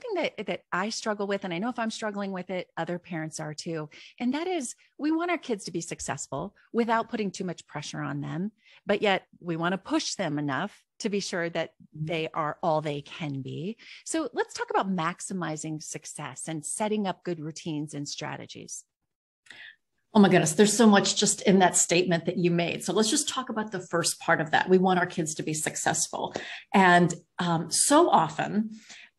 something that I struggle with, and I know if I'm struggling with it, other parents are too. And that is, we want our kids to be successful without putting too much pressure on them, but yet we want to push them enough to be sure that they are all they can be. So let's talk about maximizing success and setting up good routines and strategies. Oh my goodness, there's so much just in that statement that you made. So let's just talk about the first part of that. We want our kids to be successful. And so often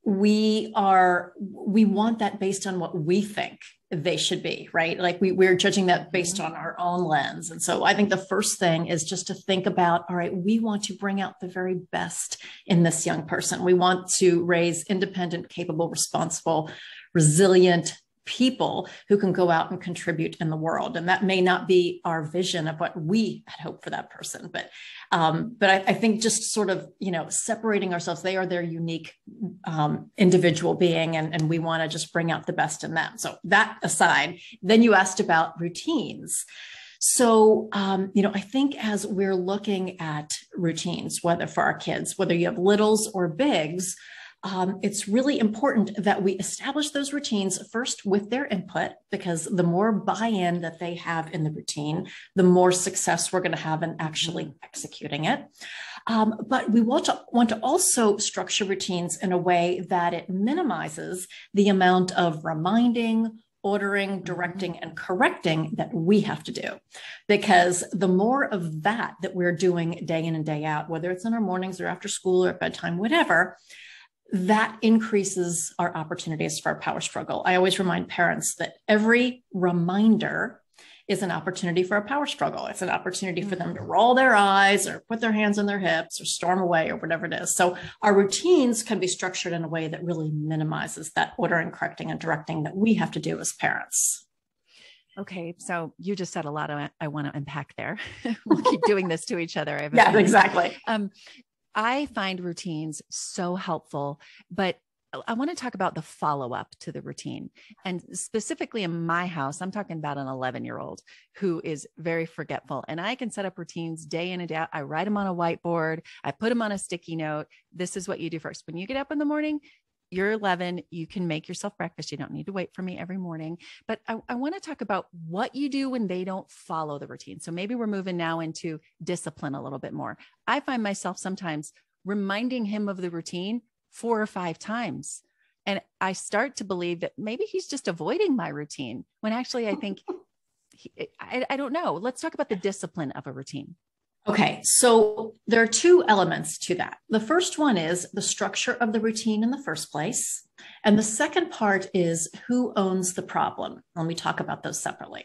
we want that based on what we think they should be, right? Like we're judging that based on our own lens. And so I think the first thing is just to think about, all right, we want to bring out the very best in this young person. We want to raise independent, capable, responsible, resilient people who can go out and contribute in the world. And that may not be our vision of what we had hoped for that person, but I think just sort of, separating ourselves, they are their unique individual being, and we want to just bring out the best in them. So that aside, then you asked about routines. So, I think as we're looking at routines, whether for our kids, whether you have littles or bigs, it's really important that we establish those routines first with their input, because the more buy-in that they have in the routine, the more success we're going to have in actually executing it. But we want to also structure routines in a way that it minimizes the amount of reminding, ordering, directing, and correcting that we have to do. Because the more of that we're doing day in and day out, whether it's in our mornings or after school or at bedtime, whatever, that increases our opportunities for our power struggle. I always remind parents that every reminder is an opportunity for a power struggle. It's an opportunity for them to roll their eyes or put their hands on their hips or storm away or whatever it is. So our routines can be structured in a way that really minimizes that ordering, correcting, and directing that we have to do as parents. Okay. So you just said a lot I want to unpack there. We'll keep doing this to each other. Yeah, exactly. I find routines so helpful, but I want to talk about the follow-up to the routine. And specifically in my house, I'm talking about an 11-year-old who is very forgetful, and I can set up routines day in and day out. I write them on a whiteboard. I put them on a sticky note. This is what you do first. When you get up in the morning, you're 11, you can make yourself breakfast. You don't need to wait for me every morning. But I want to talk about what you do when they don't follow the routine. So maybe we're moving now into discipline a little bit more. I find myself sometimes reminding him of the routine 4 or 5 times. And I start to believe that maybe he's just avoiding my routine, when actually I think, I don't know. Let's talk about the discipline of a routine. Okay, so there are 2 elements to that. The first one is the structure of the routine in the first place. And the second part is who owns the problem. Let me talk about those separately.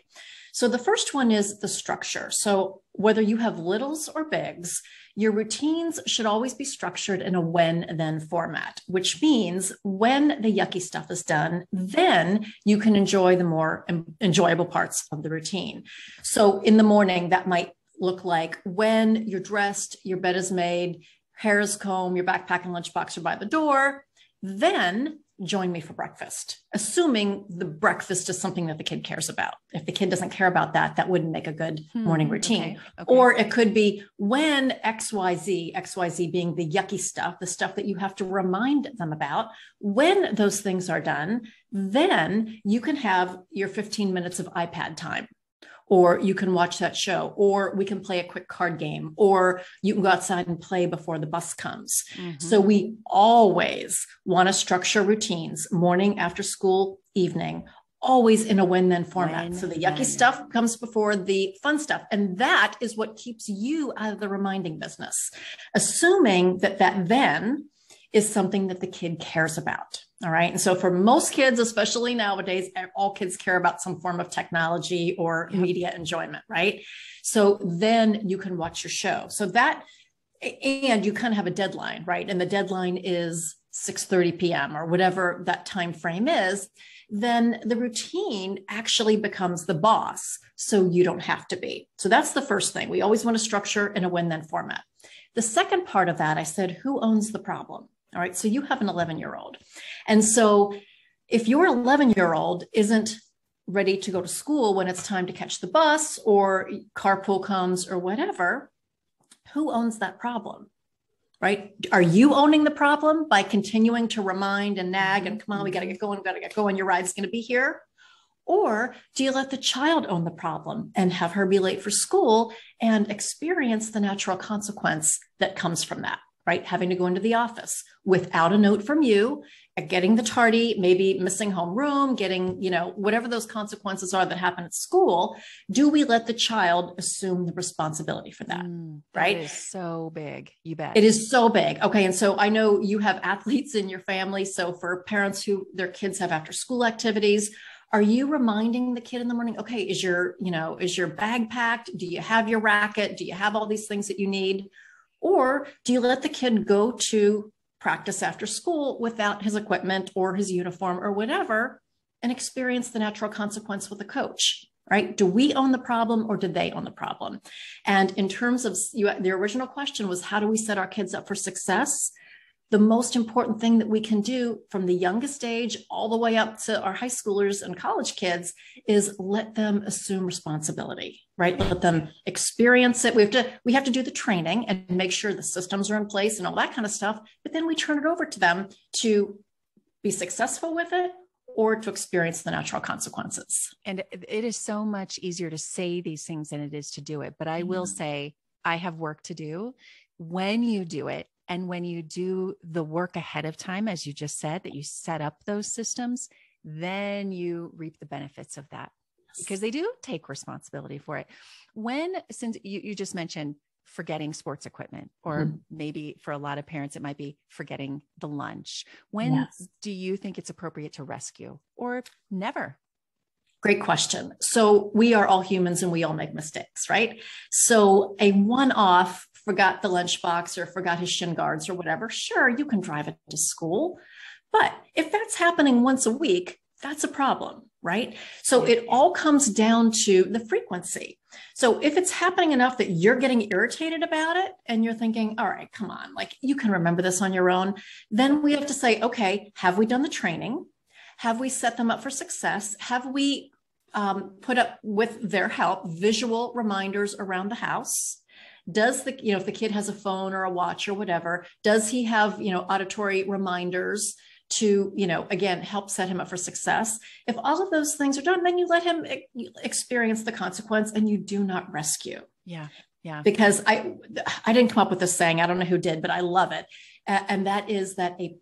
So the first one is the structure. So whether you have littles or bigs, your routines should always be structured in a when-then format, which means when the yucky stuff is done, then you can enjoy the more enjoyable parts of the routine. So in the morning, that might look like when you're dressed, your bed is made, hair is combed, your backpack and lunchbox are by the door, then join me for breakfast, assuming the breakfast is something that the kid cares about. If the kid doesn't care about that, that wouldn't make a good morning routine. Okay. Or it could be when XYZ being the yucky stuff, the stuff that you have to remind them about, when those things are done, then you can have your 15 minutes of iPad time. Or you can watch that show, or we can play a quick card game, or you can go outside and play before the bus comes. Mm-hmm. So we always want to structure routines, morning, after school, evening, always in a when-then format. So the yucky stuff comes before the fun stuff. And that is what keeps you out of the reminding business, assuming that then is something that the kid cares about. All right. And so for most kids, especially nowadays, all kids care about some form of technology or media enjoyment, right? So then you can watch your show. So that, and you kind of have a deadline, right? And the deadline is 6:30 p.m. or whatever that time frame is, then the routine actually becomes the boss. So you don't have to be. So that's the first thing. We always want to structure in a when-then format. The second part of that, I said, who owns the problem? All right. So you have an 11-year-old. And so if your 11-year-old isn't ready to go to school when it's time to catch the bus or carpool comes or whatever, who owns that problem? right? Are you owning the problem by continuing to remind and nag and come on, we got to get going. Your ride's going to be here. Or do you let the child own the problem and have her be late for school and experience the natural consequence that comes from that, right? Having to go into the office without a note from you, getting the tardy, maybe missing homeroom, getting, whatever those consequences are that happen at school. Do we let the child assume the responsibility for that? Right? It is so big. You bet. It is so big. Okay. And so I know you have athletes in your family. So for parents who their kids have after school activities, are you reminding the kid in the morning, okay, is your bag packed? Do you have your racket? Do you have all these things that you need? Or do you let the kid go to practice after school without his equipment or his uniform or whatever and experience the natural consequence with the coach, right? Do we own the problem or do they own the problem? And in terms of the original question was, how do we set our kids up for success? The most important thing that we can do from the youngest age all the way up to our high schoolers and college kids is let them assume responsibility, right? Let them experience it. We have to do the training and make sure the systems are in place and all that kind of stuff. But then we turn it over to them to be successful with it or to experience the natural consequences. And it is so much easier to say these things than it is to do it. But I will say I have work to do. When you do it, and when you do the work ahead of time, as you just said, that you set up those systems, then you reap the benefits of that because they do take responsibility for it. Since you just mentioned forgetting sports equipment, or maybe for a lot of parents, it might be forgetting the lunch. When do you think it's appropriate to rescue, or never? Great question. So we are all humans and we all make mistakes, right? So a one-off forgot the lunchbox or forgot his shin guards or whatever, sure, you can drive it to school. But if that's happening once a week, that's a problem, right? So it all comes down to the frequency. So if it's happening enough that you're getting irritated about it and you're thinking, all right, come on, like you can remember this on your own, then we have to say, okay, have we done the training? Have we set them up for success? Have we put up, with their help, visual reminders around the house? Does if the kid has a phone or a watch or whatever, does he have, auditory reminders to, again, help set him up for success? If all of those things are done, then you let him experience the consequence and you do not rescue. Yeah. Yeah. Because I didn't come up with this saying. I don't know who did, but I love it. And that is that a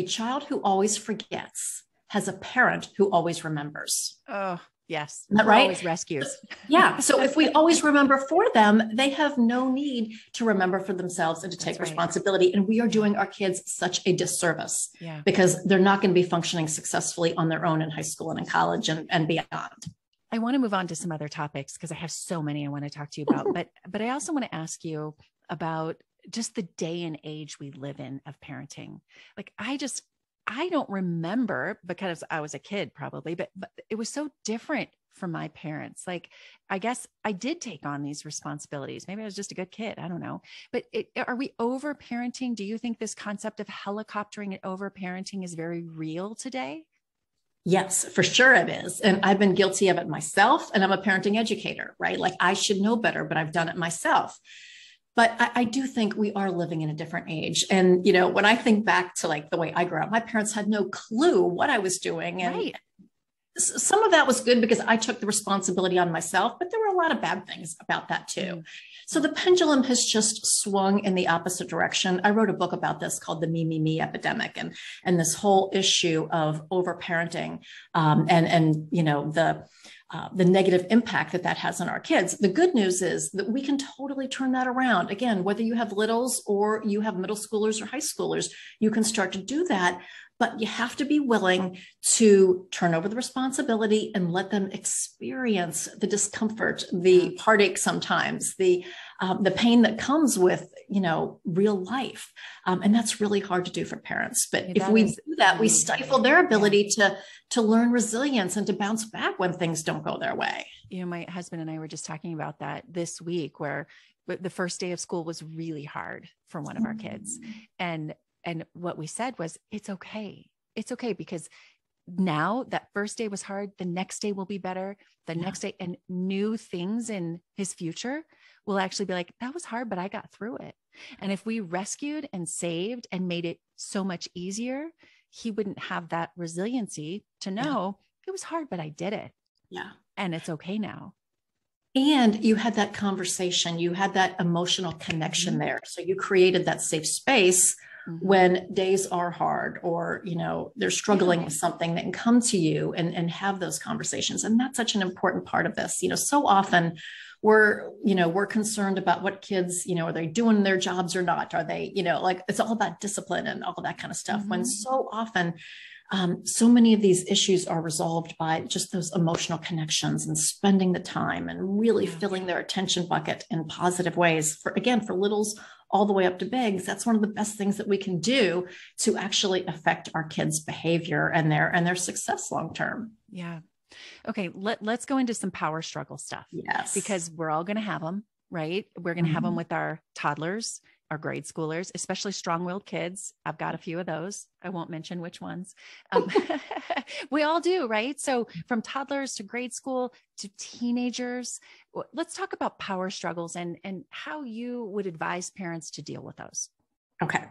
child who always forgets has a parent who always remembers. Oh, yes. Isn't that right? Always rescues. Yeah. So if we always remember for them, they have no need to remember for themselves and to take responsibility. And we are doing our kids such a disservice because they're not going to be functioning successfully on their own in high school and in college and beyond. I want to move on to some other topics because I have so many I want to talk to you about, but I also want to ask you about just the day and age we live in of parenting. Like I don't remember, because I was a kid probably, but it was so different from my parents. Like, I guess I did take on these responsibilities. Maybe I was just a good kid. I don't know. But are we over parenting? Do you think this concept of helicoptering and over parenting is very real today? Yes, for sure it is. And I've been guilty of it myself. And I'm a parenting educator, right? Like I should know better, but I've done it myself. But I do think we are living in a different age. And, when I think back to like the way I grew up, my parents had no clue what I was doing. And some of that was good because I took the responsibility on myself, but there were a lot of bad things about that too. So the pendulum has just swung in the opposite direction. I wrote a book about this called The Me Epidemic, and this whole issue of overparenting and the negative impact that has on our kids. The good news is that we can totally turn that around. Again, whether you have littles or you have middle schoolers or high schoolers, you can start to do that. But you have to be willing to turn over the responsibility and let them experience the discomfort, the heartache sometimes, the pain that comes with, real life. And that's really hard to do for parents. But if we do that, we stifle their ability to learn resilience and to bounce back when things don't go their way. My husband and I were just talking about that this week, where the first day of school was really hard for one of our kids. And what we said was, it's okay. It's okay because now that first day was hard. The next day will be better. The next day, and new things in his future will actually be like, that was hard, but I got through it. And if we rescued and saved and made it so much easier, he wouldn't have that resiliency to know it was hard, but I did it. Yeah. And it's okay now. And you had that conversation, you had that emotional connection there. So you created that safe space when days are hard, or, you know, they're struggling with something, that can come to you and have those conversations. And that's such an important part of this. You know, so often we're concerned about what kids, you know, are they doing their jobs or not? Are they, you know, like, it's all about discipline and all of that kind of stuff. When so often, so many of these issues are resolved by just those emotional connections and spending the time and really filling their attention bucket in positive ways. For littles all the way up to bigs, that's one of the best things that we can do to actually affect our kids' behavior and their success long term. Yeah. Okay. Let's go into some power struggle stuff. Yes. Because we're all going to have them, right? We're going to have them with our toddlers, our grade schoolers, especially strong-willed kids. I've got a few of those. I won't mention which ones. We all do, right? So from toddlers to grade school to teenagers, let's talk about power struggles and how you would advise parents to deal with those. Okay.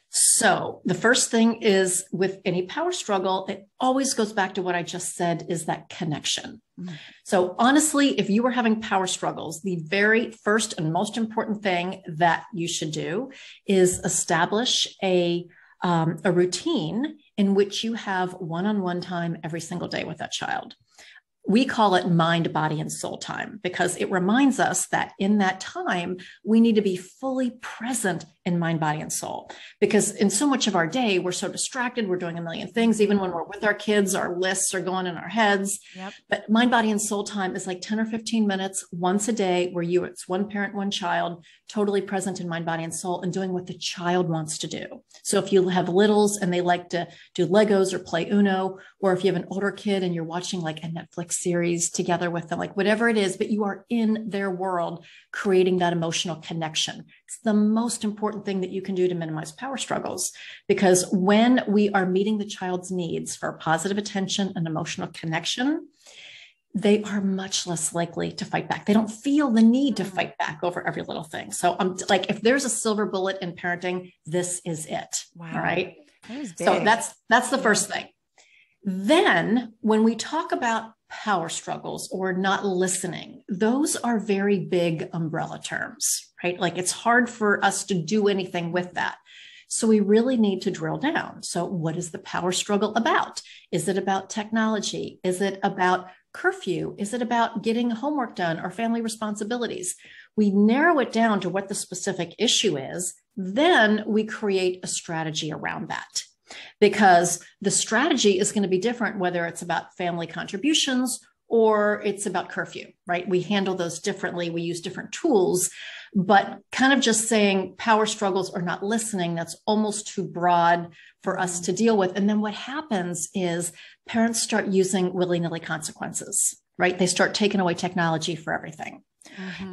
So the first thing is, with any power struggle, it always goes back to what I just said, is that connection. So honestly, if you were having power struggles, the very first and most important thing that you should do is establish a routine in which you have one-on-one time every single day with that child. We call it mind, body, and soul time, because it reminds us that in that time, we need to be fully present in mind, body, and soul. Because in so much of our day, we're so distracted. We're doing a million things. Even when we're with our kids, our lists are going in our heads. Yep. But mind, body, and soul time is like 10 or 15 minutes once a day where it's one parent, one child, totally present in mind, body, and soul, and doing what the child wants to do. So if you have littles and they like to do Legos or play Uno, or if you have an older kid and you're watching like a Netflix series together with them, like whatever it is, but you are in their world, creating that emotional connection. It's the most important thing that you can do to minimize power struggles, because when we are meeting the child's needs for positive attention and emotional connection, they are much less likely to fight back. They don't feel the need to fight back over every little thing. So I'm like, if there's a silver bullet in parenting, this is it. Wow. All right. So that's the first thing. Then when we talk about power struggles or not listening, those are very big umbrella terms, right? Like, it's hard for us to do anything with that. So we really need to drill down. So what is the power struggle about? Is it about technology? Is it about curfew? Is it about getting homework done or family responsibilities? We narrow it down to what the specific issue is. Then we create a strategy around that, because the strategy is going to be different, whether it's about family contributions or it's about curfew, right? We handle those differently. We use different tools, but kind of just saying power struggles or not listening, that's almost too broad for us to deal with. And then what happens is parents start using willy-nilly consequences, right? They start taking away technology for everything.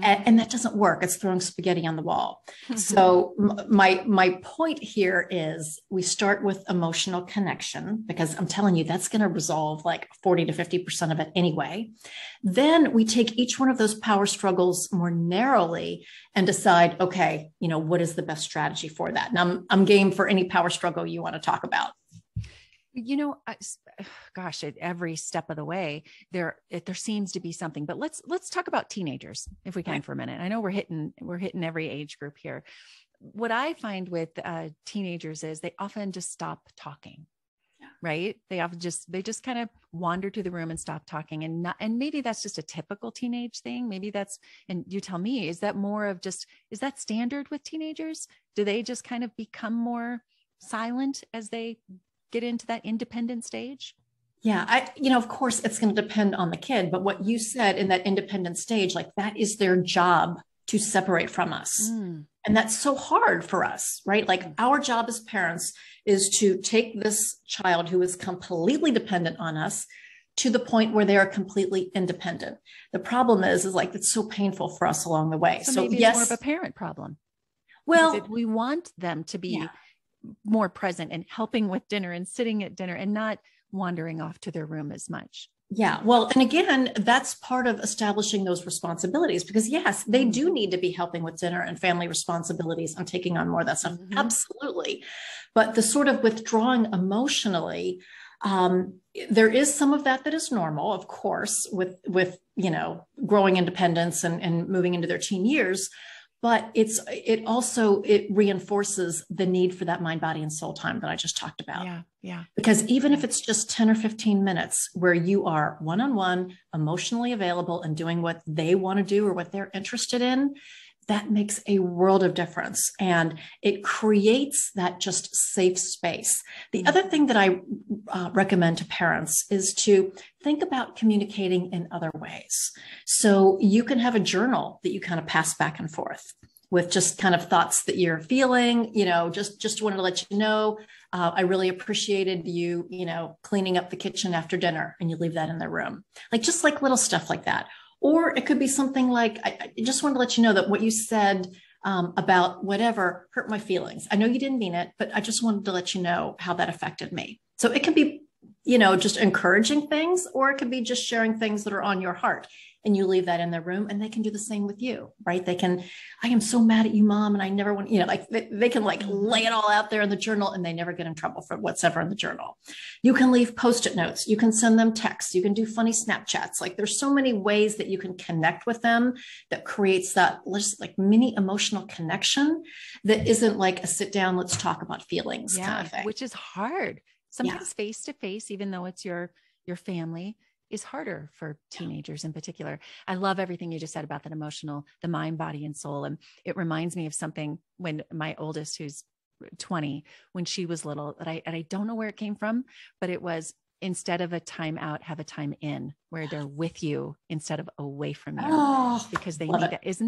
And that doesn't work. It's throwing spaghetti on the wall. So my point here is, we start with emotional connection, because I'm telling you, that's going to resolve like 40 to 50% of it anyway. Then we take each one of those power struggles more narrowly and decide, okay, you know, what is the best strategy for that? And I'm game for any power struggle you want to talk about. You know, gosh, at every step of the way, there seems to be something. But let's talk about teenagers, if we can, for a minute. I know we're hitting every age group here. What I find with teenagers is they often just stop talking, right? They just kind of wander to the room and stop talking, and maybe that's just a typical teenage thing. Maybe that's, and you tell me, is that more of just, is that standard with teenagers? Do they just kind of become more silent as they get into that independent stage? Yeah, of course it's going to depend on the kid, but what you said in that independent stage, like, that is their job to separate from us. And that's so hard for us, right? Like, our job as parents is to take this child who is completely dependent on us to the point where they are completely independent. The problem is like, it's so painful for us along the way. So maybe it's more of a parent problem. Well, we want them to be more present and helping with dinner and sitting at dinner and not wandering off to their room as much. Yeah. Well, and again, that's part of establishing those responsibilities, because yes, they do need to be helping with dinner and family responsibilities and taking on more of that stuff. Absolutely. But the sort of withdrawing emotionally, there is some of that is normal, of course, with, growing independence and moving into their teen years. But it reinforces the need for that mind, body, and soul time that I just talked about. Yeah. Because even if it's just 10 or 15 minutes where you are one-on-one, emotionally available and doing what they want to do or what they're interested in, that makes a world of difference. And it creates that just safe space. The other thing that I recommend to parents is to think about communicating in other ways. So you can have a journal that you kind of pass back and forth with just kind of thoughts that you're feeling, just wanted to let you know, I really appreciated you, cleaning up the kitchen after dinner, and you leave that in their room. Just little stuff like that. Or it could be something like, I just wanted to let you know that what you said about whatever hurt my feelings. I know you didn't mean it, but I just wanted to let you know how that affected me. So it can be, just encouraging things, or it could be just sharing things that are on your heart, and you leave that in their room, and they can do the same with you, right? They can, I am so mad at you, Mom, and I never want, they can lay it all out there in the journal, and they never get in trouble for what's ever in the journal. You can leave Post-it notes. You can send them texts. You can do funny Snapchats. There's so many ways that you can connect with them that creates that just mini emotional connection that isn't a sit down, let's talk about feelings kind of thing. Which is hard. Sometimes face to face, even though it's your family, is harder for teenagers in particular. I love everything you just said about that emotional, the mind, body, and soul. And it reminds me of something when my oldest, who's 20, when she was little, and I don't know where it came from, but it was, instead of a time out, have a time in, where they're with you instead of away from you, because they need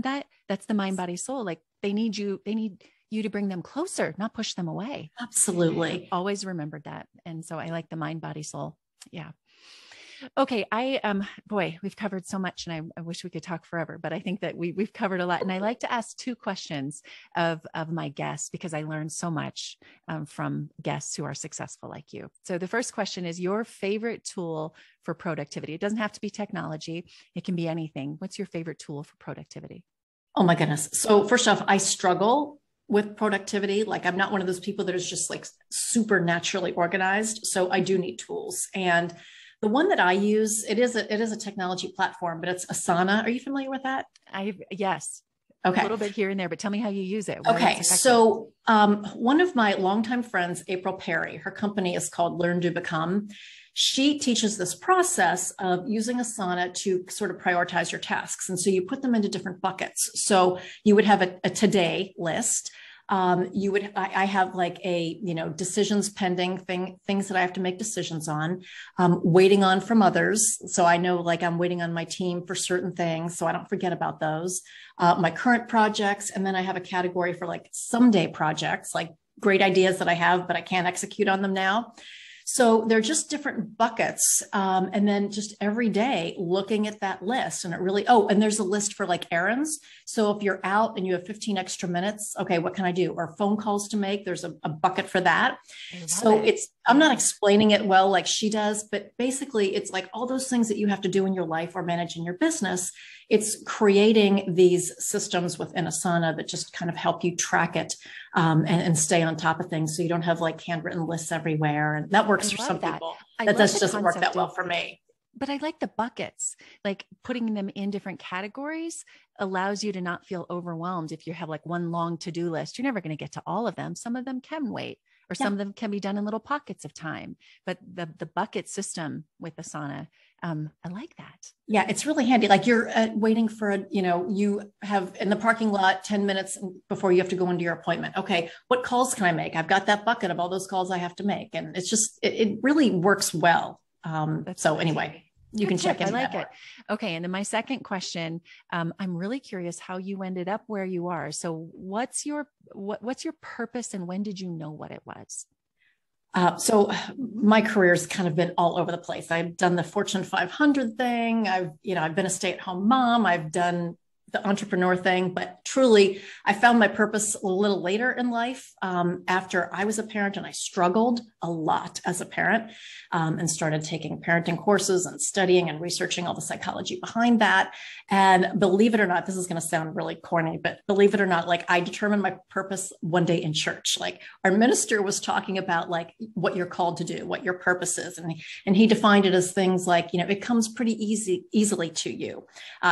that. That's the mind, body, soul. They need you to bring them closer, not push them away. Absolutely. Always remembered that. And so I like the mind, body, soul. Yeah. Okay. Boy, we've covered so much, and I wish we could talk forever, but I think that we've covered a lot. And I like to ask two questions of my guests, because I learned so much from guests who are successful like you. So the first question is your favorite tool for productivity. It doesn't have to be technology. It can be anything. What's your favorite tool for productivity? Oh my goodness. So first off, I struggle with productivity. I'm not one of those people that is just super naturally organized. So I do need tools. And the one that I use, it is a technology platform, but it's Asana. Are you familiar with that? Yes. Okay. A little bit here and there, but tell me how you use it. Okay. So one of my longtime friends, April Perry, her company is called Learn to Become. She teaches this process of using Asana to sort of prioritize your tasks. And so you put them into different buckets. So you would have a today list. I have decisions pending things that I have to make decisions on, waiting on from others. So I know I'm waiting on my team for certain things, so I don't forget about those, my current projects. And then I have a category for someday projects, great ideas that I have, but I can't execute on them now. So they're just different buckets. And then just every day looking at that list, and it really, and there's a list for errands. So if you're out and you have 15 extra minutes, okay, what can I do? Or phone calls to make, there's a bucket for that. So I'm not explaining it well like she does, but basically it's all those things that you have to do in your life or manage in your business. It's creating these systems within Asana that just kind of help you track it and stay on top of things, so you don't have handwritten lists everywhere. And that works for some people. That doesn't work that well for me. But I like the buckets, putting them in different categories allows you to not feel overwhelmed. If you have one long to-do list, you're never going to get to all of them. Some of them can wait, or some of them can be done in little pockets of time. But the bucket system with Asana, I like that. Yeah, it's really handy. You're waiting for you have in the parking lot 10 minutes before you have to go into your appointment. Okay, what calls can I make? I've got that bucket of all those calls I have to make. And it's just, it really works well. So anyway, you can check it. I like it. Okay. And then my second question, I'm really curious how you ended up where you are. So what's your purpose, and when did you know what it was? So my career's kind of been all over the place. I've done the Fortune 500 thing. I've been a stay-at-home mom. I've done the entrepreneur thing, but truly I found my purpose a little later in life, after I was a parent, and I struggled a lot as a parent, and started taking parenting courses and studying and researching all the psychology behind that. And believe it or not, this is going to sound really corny, but believe it or not, like I determined my purpose one day in church. Like our minister was talking about like what you're called to do, what your purpose is. And he defined it as things like, you know, it comes pretty easily to you.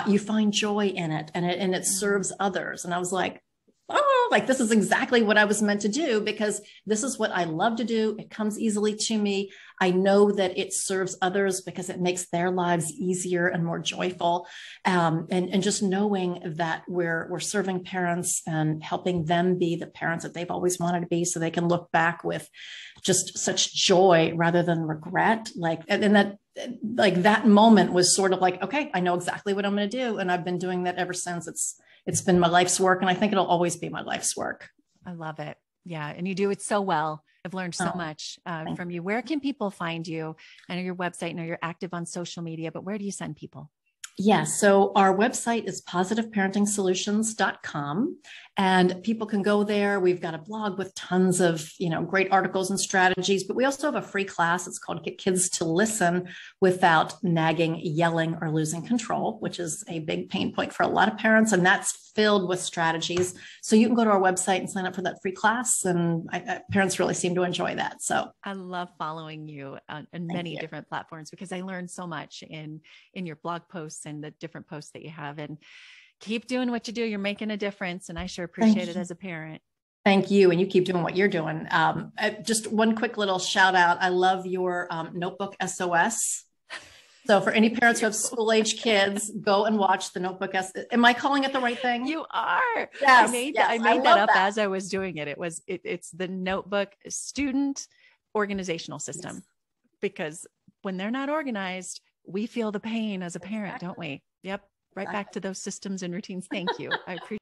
You find joy in it, and it serves others. And I was like, oh, like this is exactly what I was meant to do, because this is what I love to do. It comes easily to me. I know that it serves others because it makes their lives easier and more joyful. And just knowing that we're serving parents and helping them be the parents that they've always wanted to be, so they can look back with just such joy rather than regret. Like, and that, like that moment was sort of like, okay, I know exactly what I'm going to do. And I've been doing that ever since. It's been my life's work. And I think it'll always be my life's work. I love it. Yeah. And you do it so well. I've learned so much from you. Where can people find you? I know your website, I know you're active on social media, but where do you send people? Yeah. So our website is positiveparenting.solutions.com, and people can go there. We've got a blog with tons of, you know, great articles and strategies, but we also have a free class. It's called Get Kids to Listen Without Nagging, Yelling, or Losing Control, which is a big pain point for a lot of parents. And that's filled with strategies. So you can go to our website and sign up for that free class. And parents really seem to enjoy that. So I love following you on many different platforms, because I learned so much in your blog posts and the different posts that you have. And keep doing what you do. You're making a difference. And I sure appreciate it as a parent. Thank you. And you keep doing what you're doing. Just one quick little shout out. I love your Notebook SOS. So for any parents who have school age kids, go and watch the Notebook SOS. Am I calling it the right thing? You are. Yes. I made that up as I was doing it. It's the Notebook Student Organizational System, because when they're not organized, we feel the pain as a parent, don't we? Yep. Right back to those systems and routines. Thank you. I appreciate